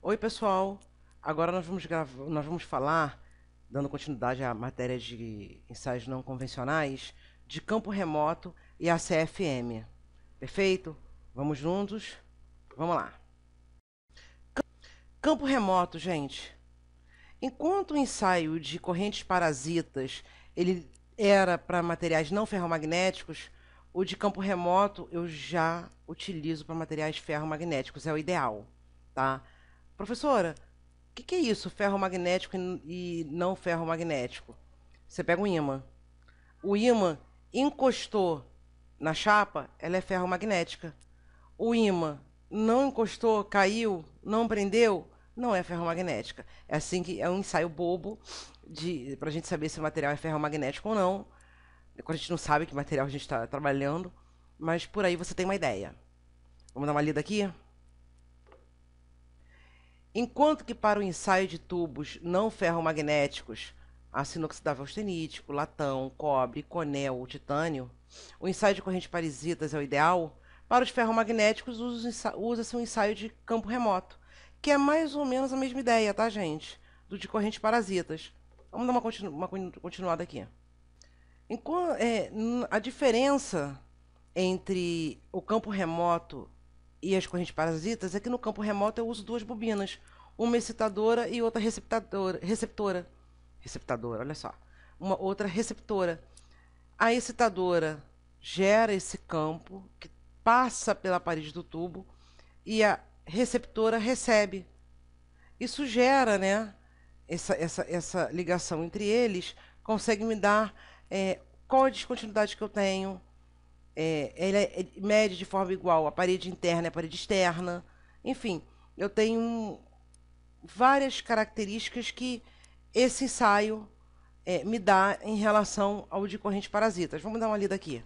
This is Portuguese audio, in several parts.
Oi, pessoal. Agora nós vamos falar, dando continuidade à matéria de ensaios não convencionais, de campo remoto e ACFM. Perfeito? Vamos juntos? Vamos lá. Campo remoto, gente. Enquanto o ensaio de correntes parasitas ele era para materiais não ferromagnéticos, o de campo remoto eu já utilizo para materiais ferromagnéticos, é o ideal, tá? Professora, o que é isso, ferromagnético e não ferromagnético? Você pega um ímã. O ímã encostou na chapa, ela é ferromagnética. O ímã não encostou, caiu, não prendeu, não é ferromagnética. É assim que é um ensaio bobo para a gente saber se o material é ferromagnético ou não. Quando a gente não sabe que material a gente está trabalhando, mas por aí você tem uma ideia. Vamos dar uma lida aqui? Enquanto que para o ensaio de tubos não ferromagnéticos, aço inoxidável austenítico, latão, cobre, conel, titânio, o ensaio de correntes parasitas é o ideal. Para os ferromagnéticos, usa-se um ensaio de campo remoto, que é mais ou menos a mesma ideia, tá, gente? Do de correntes parasitas. Vamos dar uma continuada aqui. A diferença entre o campo remoto e as correntes parasitas é que no campo remoto eu uso duas bobinas, uma excitadora e outra receptadora, olha só, uma outra receptora. A excitadora gera esse campo que passa pela parede do tubo e a receptora recebe. Isso gera, né, essa ligação entre eles, consegue me dar qual a descontinuidade que eu tenho. Ele mede de forma igual a parede interna e a parede externa. Enfim, eu tenho várias características que esse ensaio me dá em relação ao de correntes parasitas. Vamos dar uma lida aqui.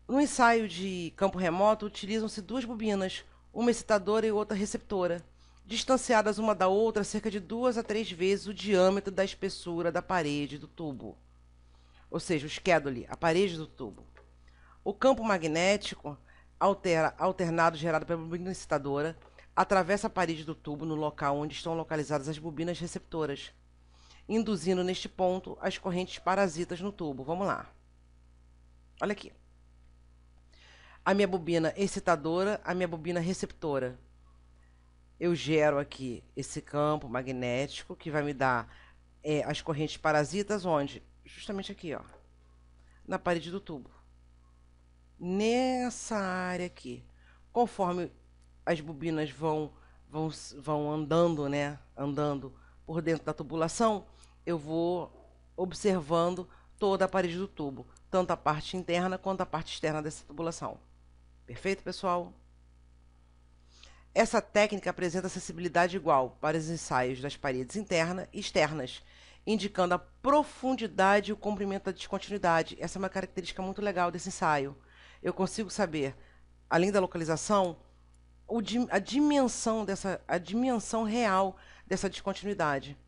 No ensaio de campo remoto, utilizam-se duas bobinas, uma excitadora e outra receptora, distanciadas uma da outra cerca de 2 a 3 vezes o diâmetro da espessura da parede do tubo, ou seja, o schedule, a parede do tubo. O campo magnético, alternado gerado pela bobina excitadora, atravessa a parede do tubo no local onde estão localizadas as bobinas receptoras, induzindo neste ponto as correntes parasitas no tubo. Vamos lá. Olha aqui. A minha bobina excitadora, a minha bobina receptora. Eu gero aqui esse campo magnético que vai me dar as correntes parasitas onde? Justamente aqui, ó, na parede do tubo. Nessa área aqui. Conforme as bobinas vão andando, né? Andando por dentro da tubulação, eu vou observando toda a parede do tubo, tanto a parte interna quanto a parte externa dessa tubulação. Perfeito, pessoal? Essa técnica apresenta acessibilidade igual para os ensaios das paredes internas e externas, indicando a profundidade e o comprimento da descontinuidade. Essa é uma característica muito legal desse ensaio. Eu consigo saber, além da localização, a dimensão real dessa descontinuidade.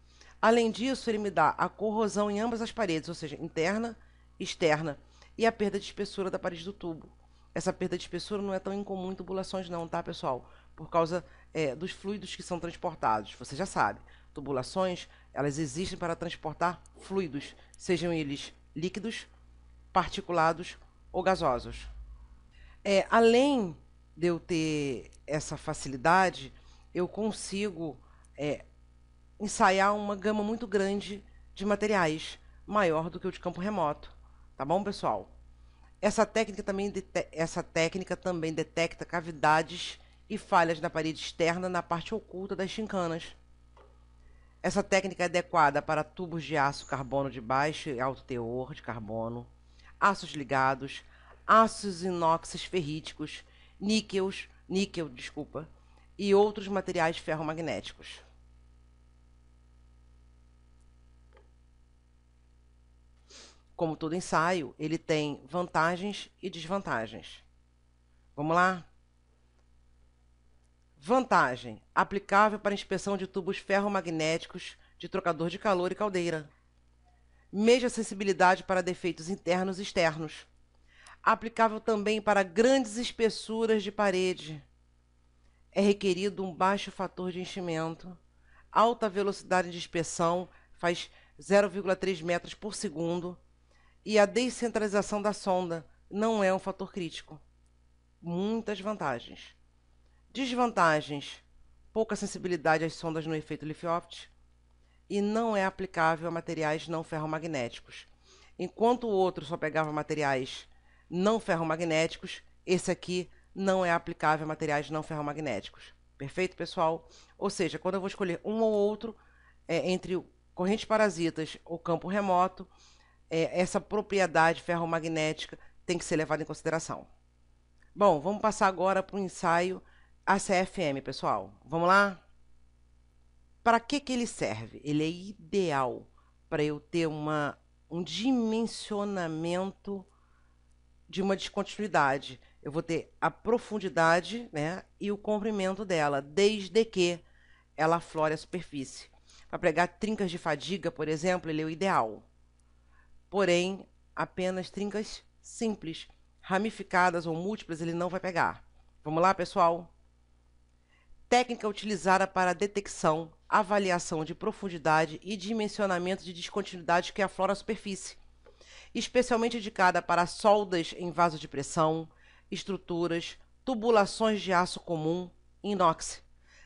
Além disso, ele me dá a corrosão em ambas as paredes, ou seja, interna e externa, e a perda de espessura da parede do tubo. Essa perda de espessura não é tão incomum em tubulações não, tá, pessoal? Por causa dos fluidos que são transportados. Você já sabe, tubulações, elas existem para transportar fluidos, sejam eles líquidos, particulados ou gasosos. Além de eu ter essa facilidade, eu consigo ensaiar uma gama muito grande de materiais, maior do que o de campo remoto. Tá bom, pessoal? Essa técnica também detecta cavidades e falhas na parede externa na parte oculta das chincanas. Essa técnica é adequada para tubos de aço carbono de baixo e alto teor de carbono, aços ligados, aços inox ferríticos, níquel, e outros materiais ferromagnéticos. Como todo ensaio, ele tem vantagens e desvantagens. Vamos lá? Vantagem: aplicável para inspeção de tubos ferromagnéticos de trocador de calor e caldeira. Mesma sensibilidade para defeitos internos e externos. Aplicável também para grandes espessuras de parede. é requerido um baixo fator de enchimento, alta velocidade de dispersão, faz 0,3 metros por segundo, e a descentralização da sonda não é um fator crítico. Muitas vantagens. Desvantagens: pouca sensibilidade às sondas no efeito lift-off e não é aplicável a materiais não ferromagnéticos. Enquanto o outro só pegava materiais não ferromagnéticos, esse aqui não é aplicável a materiais não ferromagnéticos. Perfeito, pessoal? Ou seja, quando eu vou escolher um ou outro, entre correntes parasitas ou campo remoto, essa propriedade ferromagnética tem que ser levada em consideração. Bom, vamos passar agora para o ensaio ACFM, pessoal. Vamos lá? Para que ele serve? Ele é ideal para eu ter um dimensionamento de uma descontinuidade. Eu vou ter a profundidade, né, e o comprimento dela, desde que ela aflore a superfície. Para pregar trincas de fadiga, por exemplo, ele é o ideal. Porém, apenas trincas simples, ramificadas ou múltiplas, ele não vai pegar. Vamos lá, pessoal? Técnica utilizada para detecção, avaliação de profundidade e dimensionamento de descontinuidade que aflora a superfície. Especialmente indicada para soldas em vaso de pressão, estruturas, tubulações de aço comum, inox.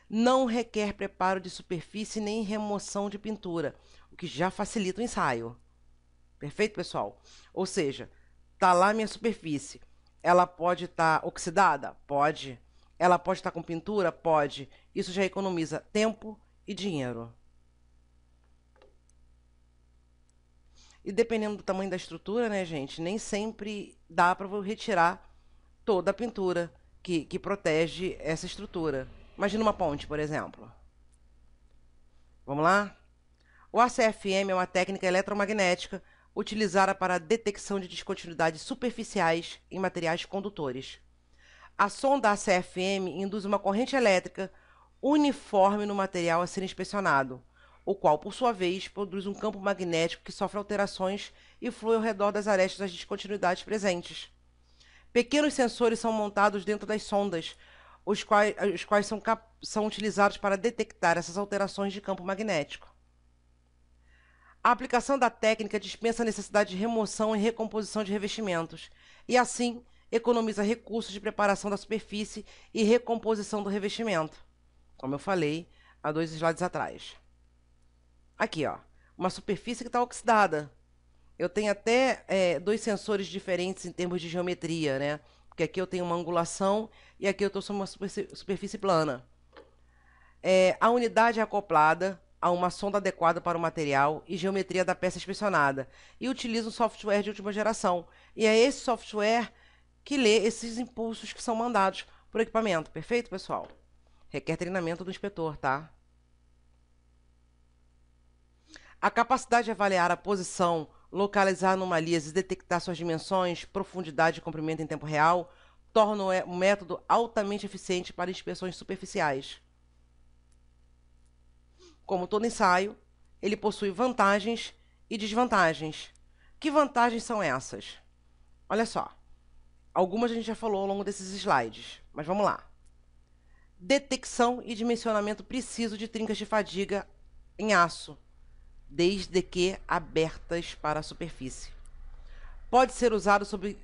Não requer preparo de superfície nem remoção de pintura, o que já facilita o ensaio. Perfeito, pessoal? Ou seja, tá lá minha superfície. Ela pode estar oxidada? Pode. Ela pode estar com pintura? Pode. Isso já economiza tempo e dinheiro. E dependendo do tamanho da estrutura, né, gente, nem sempre dá para retirar toda a pintura que protege essa estrutura. Imagina uma ponte, por exemplo. Vamos lá? O ACFM é uma técnica eletromagnética utilizada para a detecção de descontinuidades superficiais em materiais condutores. A sonda ACFM induz uma corrente elétrica uniforme no material a ser inspecionado, o qual, por sua vez, produz um campo magnético que sofre alterações e flui ao redor das arestas das descontinuidades presentes. Pequenos sensores são montados dentro das sondas, os quais são utilizados para detectar essas alterações de campo magnético. A aplicação da técnica dispensa a necessidade de remoção e recomposição de revestimentos, e assim economiza recursos de preparação da superfície e recomposição do revestimento, como eu falei há 2 slides atrás. Aqui, ó, uma superfície que está oxidada. Eu tenho até 2 sensores diferentes em termos de geometria, né? Porque aqui eu tenho uma angulação e aqui eu estou sobre uma superfície plana. A unidade é acoplada a uma sonda adequada para o material e geometria da peça inspecionada e utiliza um software de última geração. E é esse software que lê esses impulsos que são mandados por equipamento. Perfeito, pessoal? Requer treinamento do inspetor, tá? A capacidade de avaliar a posição, localizar anomalias e detectar suas dimensões, profundidade e comprimento em tempo real torna um método altamente eficiente para inspeções superficiais. Como todo ensaio, ele possui vantagens e desvantagens. Que vantagens são essas? Olha só, algumas a gente já falou ao longo desses slides, mas vamos lá. Detecção e dimensionamento preciso de trincas de fadiga em aço, desde que abertas para a superfície. Pode ser usado sobre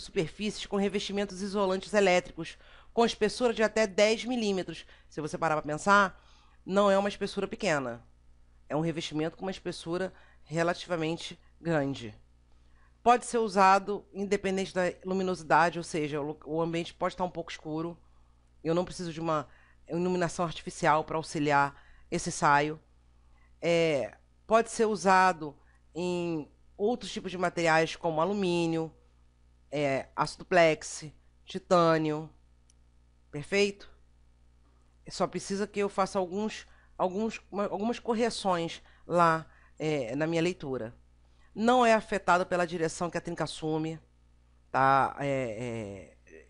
superfícies com revestimentos isolantes elétricos, com espessura de até 10 milímetros. Se você parar para pensar, não é uma espessura pequena. É um revestimento com uma espessura relativamente grande. Pode ser usado independente da luminosidade, ou seja, o ambiente pode estar um pouco escuro. Eu não preciso de uma iluminação artificial para auxiliar esse ensaio. Pode ser usado em outros tipos de materiais como alumínio, ácido plex, titânio. Perfeito? Só precisa que eu faça algumas correções lá na minha leitura. Não é afetado pela direção que a trinca assume, tá?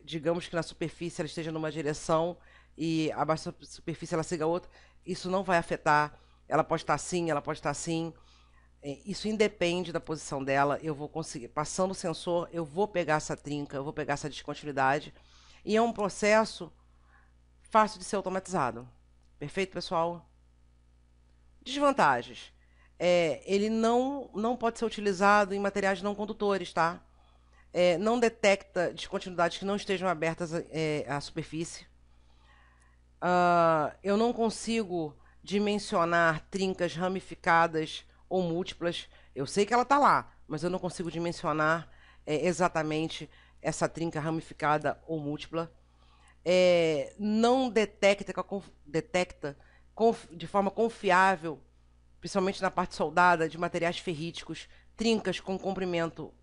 Digamos que na superfície ela esteja numa direção e abaixo da superfície ela siga outra. Isso não vai afetar. Ela pode estar assim, ela pode estar assim. Isso independe da posição dela. Eu vou conseguir, passando o sensor, eu vou pegar essa trinca, eu vou pegar essa descontinuidade. E é um processo fácil de ser automatizado. Perfeito, pessoal? Desvantagens. Ele não pode ser utilizado em materiais não condutores, tá? Não detecta descontinuidades que não estejam abertas à superfície. Eu não consigo dimensionar trincas ramificadas ou múltiplas. Eu sei que ela está lá, mas eu não consigo dimensionar exatamente essa trinca ramificada ou múltipla. Não detecta de forma confiável, principalmente na parte soldada, de materiais ferríticos, trincas com comprimento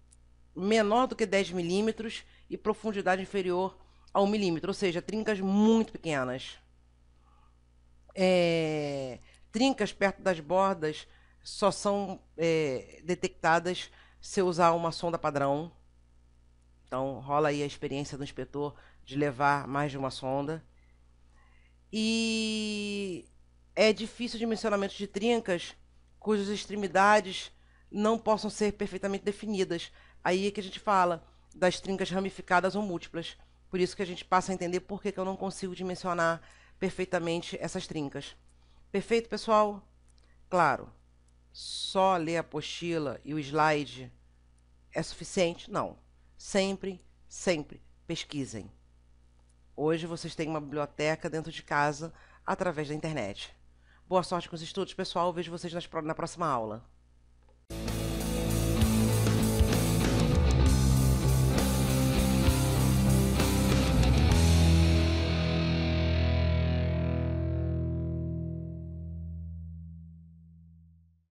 menor do que 10 milímetros e profundidade inferior a 1 milímetro, ou seja, trincas muito pequenas. Trincas perto das bordas só são detectadas se usar uma sonda padrão. Então rola aí a experiência do inspetor de levar mais de uma sonda. E é difícil o dimensionamento de trincas cujas extremidades não possam ser perfeitamente definidas. Aí é que a gente fala das trincas ramificadas ou múltiplas. Por isso que a gente passa a entender por que eu não consigo dimensionar perfeitamente essas trincas. Perfeito, pessoal? Claro, só ler a apostila e o slide é suficiente? Não. Sempre, sempre pesquisem. Hoje vocês têm uma biblioteca dentro de casa através da internet. Boa sorte com os estudos, pessoal. Vejo vocês na próxima aula.